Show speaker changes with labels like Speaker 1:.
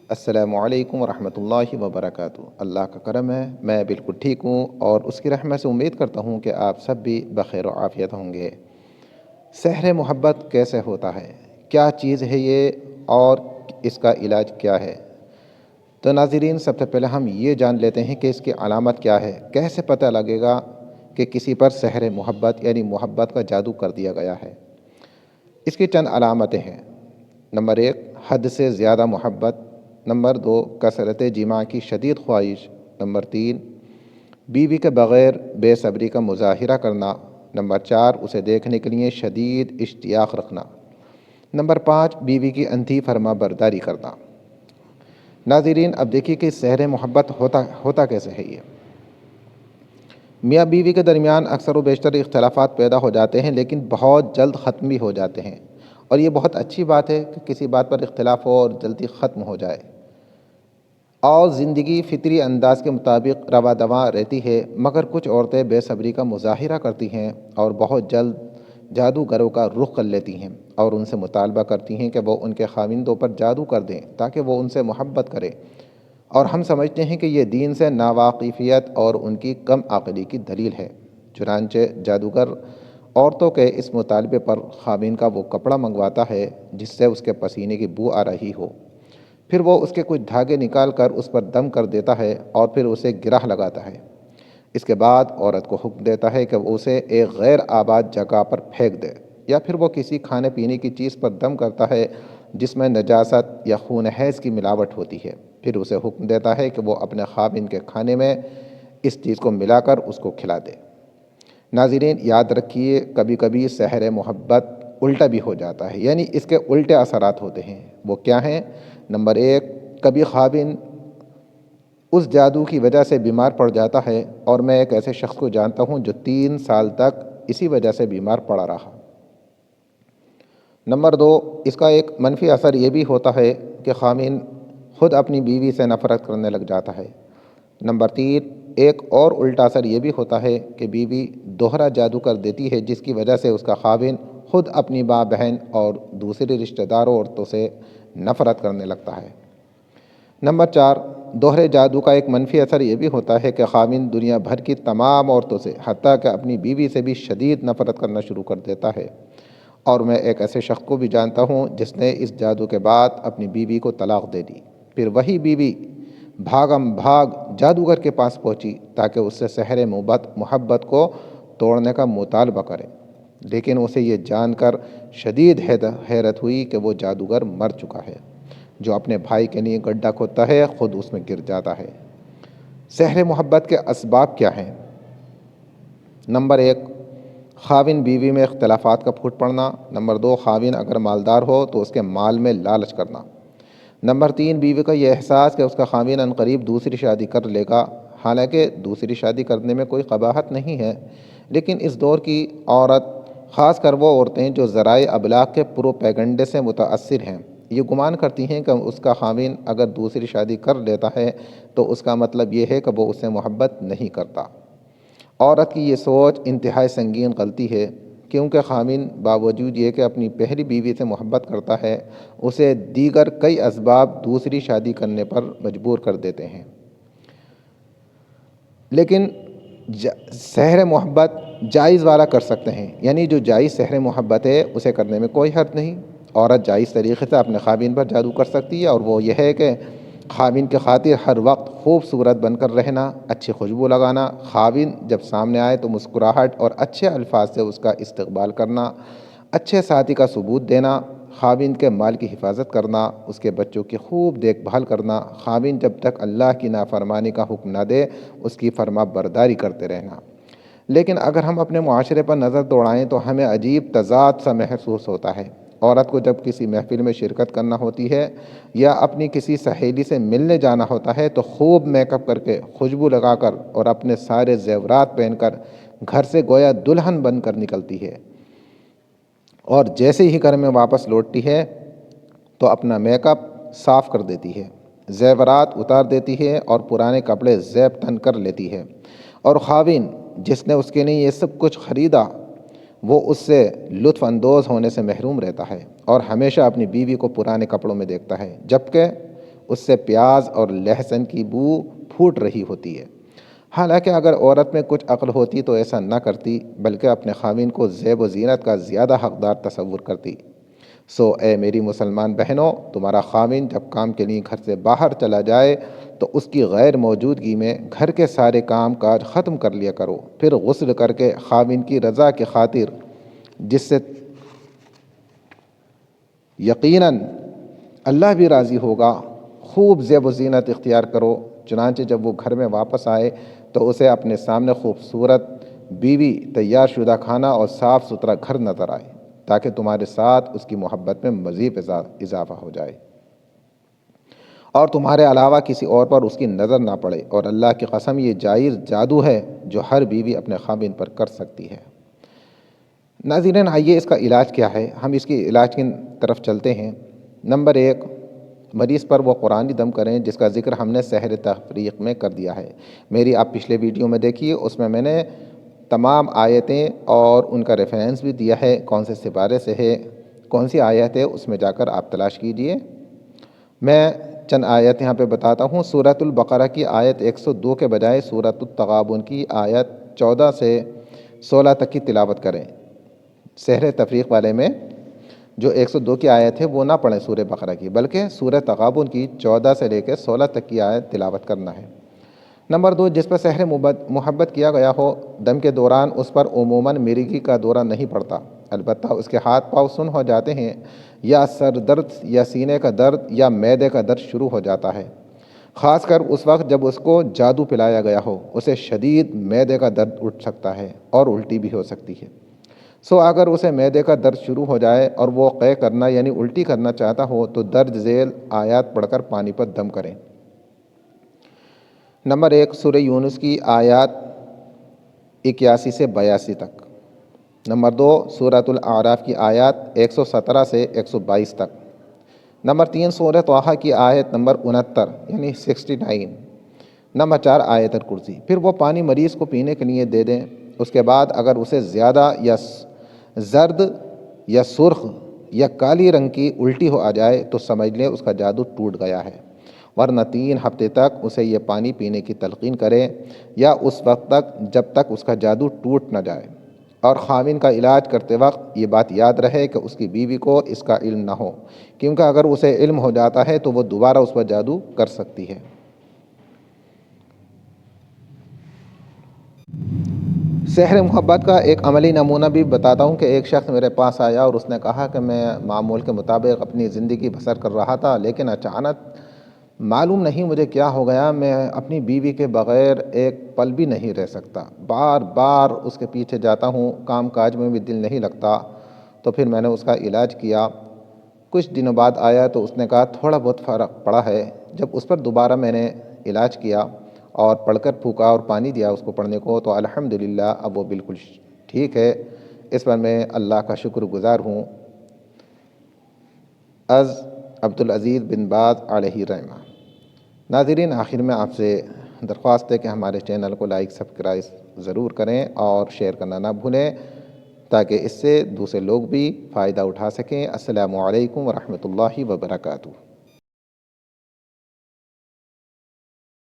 Speaker 1: السلام علیکم ورحمۃ اللہ وبرکاتہ۔ اللہ کا کرم ہے، میں بالکل ٹھیک ہوں اور اس کی رحمت سے امید کرتا ہوں کہ آپ سب بھی بخیر و عافیت ہوں گے۔ سحر محبت کیسے ہوتا ہے؟ کیا چیز ہے یہ اور اس کا علاج کیا ہے؟ تو ناظرین، سب سے پہلے ہم یہ جان لیتے ہیں کہ اس کی علامت کیا ہے۔ کیسے پتہ لگے گا کہ کسی پر سحر محبت یعنی محبت کا جادو کر دیا گیا ہے؟ اس کی چند علامتیں ہیں۔ نمبر 1، حد سے زیادہ محبت۔ نمبر 2، کثرت جماع کی شدید خواہش۔ نمبر 3، بیوی کے بغیر بے صبری کا مظاہرہ کرنا۔ نمبر 4، اسے دیکھنے کے لیے شدید اشتیاق رکھنا۔ نمبر 5، بیوی کی انتھی فرما برداری کرنا۔ ناظرین، اب دیکھیے کہ سحر محبت ہوتا کیسے ہے۔ یہ میاں بیوی کے درمیان اکثر و بیشتر اختلافات پیدا ہو جاتے ہیں، لیکن بہت جلد ختم بھی ہو جاتے ہیں، اور یہ بہت اچھی بات ہے کہ کسی بات پر اختلاف ہو اور جلدی ختم ہو جائے اور زندگی فطری انداز کے مطابق رواں دواں رہتی ہے۔ مگر کچھ عورتیں بے صبری کا مظاہرہ کرتی ہیں اور بہت جلد جادوگروں کا رخ کر لیتی ہیں اور ان سے مطالبہ کرتی ہیں کہ وہ ان کے خاوندوں پر جادو کر دیں تاکہ وہ ان سے محبت کرے، اور ہم سمجھتے ہیں کہ یہ دین سے ناواقفیت اور ان کی کم عقلی کی دلیل ہے۔ چنانچہ جادوگر عورتوں کے اس مطالبے پر خاوند کا وہ کپڑا منگواتا ہے جس سے اس کے پسینے کی بو آ رہی ہو، پھر وہ اس کے کچھ دھاگے نکال کر اس پر دم کر دیتا ہے اور پھر اسے گرہ لگاتا ہے۔ اس کے بعد عورت کو حکم دیتا ہے کہ وہ اسے ایک غیر آباد جگہ پر پھینک دے، یا پھر وہ کسی کھانے پینے کی چیز پر دم کرتا ہے جس میں نجاست یا خون حیض کی ملاوٹ ہوتی ہے، پھر اسے حکم دیتا ہے کہ وہ اپنے خاوند کے کھانے میں اس چیز کو ملا کر اس کو کھلا دے۔ ناظرین، یاد رکھیے، کبھی کبھی سحر محبت الٹا بھی ہو جاتا ہے، یعنی اس کے الٹے اثرات ہوتے ہیں۔ وہ کیا ہیں؟ نمبر 1، کبھی خاوند اس جادو کی وجہ سے بیمار پڑ جاتا ہے، اور میں ایک ایسے شخص کو جانتا ہوں جو 3 سال تک اسی وجہ سے بیمار پڑا رہا۔ نمبر 2، اس کا ایک منفی اثر یہ بھی ہوتا ہے کہ خاوند خود اپنی بیوی سے نفرت کرنے لگ جاتا ہے۔ نمبر 3، ایک اور الٹا اثر یہ بھی ہوتا ہے کہ بیوی دوہرا جادو کر دیتی ہے، جس کی وجہ سے اس کا خاوند خود اپنی ماں، بہن اور دوسری رشتہ داروں عورتوں سے نفرت کرنے لگتا ہے۔ نمبر 4، دوہرے جادو کا ایک منفی اثر یہ بھی ہوتا ہے کہ خاوند دنیا بھر کی تمام عورتوں سے، حتیٰ کہ اپنی بیوی سے بھی شدید نفرت کرنا شروع کر دیتا ہے۔ اور میں ایک ایسے شخص کو بھی جانتا ہوں جس نے اس جادو کے بعد اپنی بیوی کو طلاق دے دی، پھر وہی بیوی بھاگم بھاگ جادوگر کے پاس پہنچی تاکہ اس سے سحر محبت کو توڑنے کا مطالبہ کرے، لیکن اسے یہ جان کر شدید حیرت ہوئی کہ وہ جادوگر مر چکا ہے۔ جو اپنے بھائی کے لیے گڈھا کھودتا ہے خود اس میں گر جاتا ہے۔ سحر محبت کے اسباب کیا ہیں؟ نمبر 1، خاوند بیوی میں اختلافات کا پھوٹ پڑنا۔ نمبر 2، خاوند اگر مالدار ہو تو اس کے مال میں لالچ کرنا۔ نمبر 3، بیوی کا یہ احساس کہ اس کا خاوند عنقریب دوسری شادی کر لے گا، حالانکہ دوسری شادی کرنے میں کوئی قباحت نہیں ہے، لیکن اس دور کی عورت، خاص کر وہ عورتیں جو ذرائع ابلاغ کے پروپیگنڈے سے متاثر ہیں، یہ گمان کرتی ہیں کہ اس کا خاوند اگر دوسری شادی کر لیتا ہے تو اس کا مطلب یہ ہے کہ وہ اس سے محبت نہیں کرتا۔ عورت کی یہ سوچ انتہائی سنگین غلطی ہے، کیونکہ خاوند باوجود یہ کہ اپنی پہلی بیوی سے محبت کرتا ہے، اسے دیگر کئی اسباب دوسری شادی کرنے پر مجبور کر دیتے ہیں۔ لیکن سحر محبت جائز والا کر سکتے ہیں، یعنی جو جائز سحر محبت ہے اسے کرنے میں کوئی حرج نہیں۔ عورت جائز طریقے سے اپنے خاوند پر جادو کر سکتی ہے، اور وہ یہ ہے کہ خاوند کے خاطر ہر وقت خوبصورت بن کر رہنا، اچھی خوشبو لگانا، خاوند جب سامنے آئے تو مسکراہٹ اور اچھے الفاظ سے اس کا استقبال کرنا، اچھے ساتھی کا ثبوت دینا، خاوند کے مال کی حفاظت کرنا، اس کے بچوں کی خوب دیکھ بھال کرنا، خاوند جب تک اللہ کی نافرمانی کا حکم نہ دے اس کی فرما برداری کرتے رہنا۔ لیکن اگر ہم اپنے معاشرے پر نظر دوڑائیں تو ہمیں عجیب تضاد سا محسوس ہوتا ہے۔ عورت کو جب کسی محفل میں شرکت کرنا ہوتی ہے یا اپنی کسی سہیلی سے ملنے جانا ہوتا ہے تو خوب میک اپ کر کے، خوشبو لگا کر اور اپنے سارے زیورات پہن کر گھر سے گویا دلہن بن کر نکلتی ہے، اور جیسے ہی گھر میں واپس لوٹتی ہے تو اپنا میک اپ صاف کر دیتی ہے، زیورات اتار دیتی ہے اور پرانے کپڑے زیب تن کر لیتی ہے، اور خاوند جس نے اس کے لیے یہ سب کچھ خریدا وہ اس سے لطف اندوز ہونے سے محروم رہتا ہے اور ہمیشہ اپنی بیوی کو پرانے کپڑوں میں دیکھتا ہے، جبکہ اس سے پیاز اور لہسن کی بو پھوٹ رہی ہوتی ہے۔ حالانکہ اگر عورت میں کچھ عقل ہوتی تو ایسا نہ کرتی، بلکہ اپنے خاوند کو زیب و زینت کا زیادہ حقدار تصور کرتی۔ سو اے میری مسلمان بہنوں، تمہارا خاوند جب کام کے لیے گھر سے باہر چلا جائے تو اس کی غیر موجودگی میں گھر کے سارے کام کاج ختم کر لیا کرو، پھر غسل کر کے خاوند کی رضا کی خاطر، جس سے یقیناً اللہ بھی راضی ہوگا، خوب زیب و زینت اختیار کرو۔ چنانچہ جب وہ گھر میں واپس آئے تو اسے اپنے سامنے خوبصورت بیوی، تیار شدہ کھانا اور صاف ستھرا گھر نظر آئے، تاکہ تمہارے ساتھ اس کی محبت میں مزید اضافہ ہو جائے اور تمہارے علاوہ کسی اور پر اس کی نظر نہ پڑے۔ اور اللہ کی قسم، یہ جائز جادو ہے جو ہر بیوی اپنے خاوند پر کر سکتی ہے۔ ناظرین، آئیے اس کا علاج کیا ہے، ہم اس کی علاج کی طرف چلتے ہیں۔ نمبر 1، مریض پر وہ قرآنی دم کریں جس کا ذکر ہم نے سحر تفریق میں کر دیا ہے۔ میری آپ پچھلے ویڈیو میں دیکھیے، اس میں نے تمام آیتیں اور ان کا ریفرنس بھی دیا ہے، کون سے سپارے سے ہے، کون سی آیت ہے، اس میں جا کر آپ تلاش کیجئے۔ میں چند آیت یہاں پہ بتاتا ہوں۔ سورۃ البقرہ کی آیت 102 کے بجائے سورۃ التغابن کی آیت 14 سے 16 تک کی تلاوت کریں۔ سحر تفریق والے میں جو 102 کی آیت ہے وہ نہ پڑھیں سورہ بقرہ کی، بلکہ سورہ تغابن کی 14 سے لے کے 16 تک کی آیت تلاوت کرنا ہے۔ نمبر 2، جس پر سحر محبت کیا گیا ہو، دم کے دوران اس پر عموماً مرگی کا دورہ نہیں پڑتا، البتہ اس کے ہاتھ پاؤں سن ہو جاتے ہیں، یا سر درد یا سینے کا درد یا معدے کا درد شروع ہو جاتا ہے، خاص کر اس وقت جب اس کو جادو پلایا گیا ہو۔ اسے شدید معدے کا درد اٹھ سکتا ہے اور الٹی بھی ہو سکتی ہے۔ سو اگر اسے معدے کا درد شروع ہو جائے اور وہ قے کرنا یعنی الٹی کرنا چاہتا ہو تو درج ذیل آیات پڑھ کر پانی پر دم کریں۔ نمبر 1، سورہ یونس کی آیات 81 سے 82 تک۔ نمبر 2، سورۃ الاعراف کی آیات 117 سے 122 تک۔ نمبر 3، سورہ طٰہٰ کی آیت نمبر 69 یعنی 69۔ نمبر 4، آیت الکرسی۔ پھر وہ پانی مریض کو پینے کے لیے دے دیں۔ اس کے بعد اگر اسے زیادہ یا زرد یا سرخ یا کالی رنگ کی الٹی ہو آ جائے تو سمجھ لیں اس کا جادو ٹوٹ گیا ہے، ورنہ 3 ہفتے تک اسے یہ پانی پینے کی تلقین کریں، یا اس وقت تک جب تک اس کا جادو ٹوٹ نہ جائے۔ اور خاوند کا علاج کرتے وقت یہ بات یاد رہے کہ اس کی بیوی کو اس کا علم نہ ہو، کیونکہ اگر اسے علم ہو جاتا ہے تو وہ دوبارہ اس پر جادو کر سکتی ہے۔ سحر محبت کا ایک عملی نمونہ بھی بتاتا ہوں کہ ایک شخص میرے پاس آیا اور اس نے کہا کہ میں معمول کے مطابق اپنی زندگی بسر کر رہا تھا، لیکن اچانک معلوم نہیں مجھے کیا ہو گیا، میں اپنی بیوی کے بغیر ایک پل بھی نہیں رہ سکتا، بار بار اس کے پیچھے جاتا ہوں، کام کاج میں بھی دل نہیں لگتا۔ تو پھر میں نے اس کا علاج کیا۔ کچھ دنوں بعد آیا تو اس نے کہا تھوڑا بہت فرق پڑا ہے۔ جب اس پر دوبارہ میں نے علاج کیا اور پڑھ کر پھونکا اور پانی دیا اس کو پڑھنے کو، تو الحمدللہ اب وہ بالکل ٹھیک ہے۔ اس پر میں اللہ کا شکر گزار ہوں۔ از عبدالعزیز بن باز علیہ رحمہ۔ ناظرین، آخر میں آپ سے درخواست ہے کہ ہمارے چینل کو لائک سبسکرائب ضرور کریں اور شیئر کرنا نہ بھولیں، تاکہ اس سے دوسرے لوگ بھی فائدہ اٹھا سکیں۔ السلام علیکم ورحمۃ اللہ وبرکاتہ۔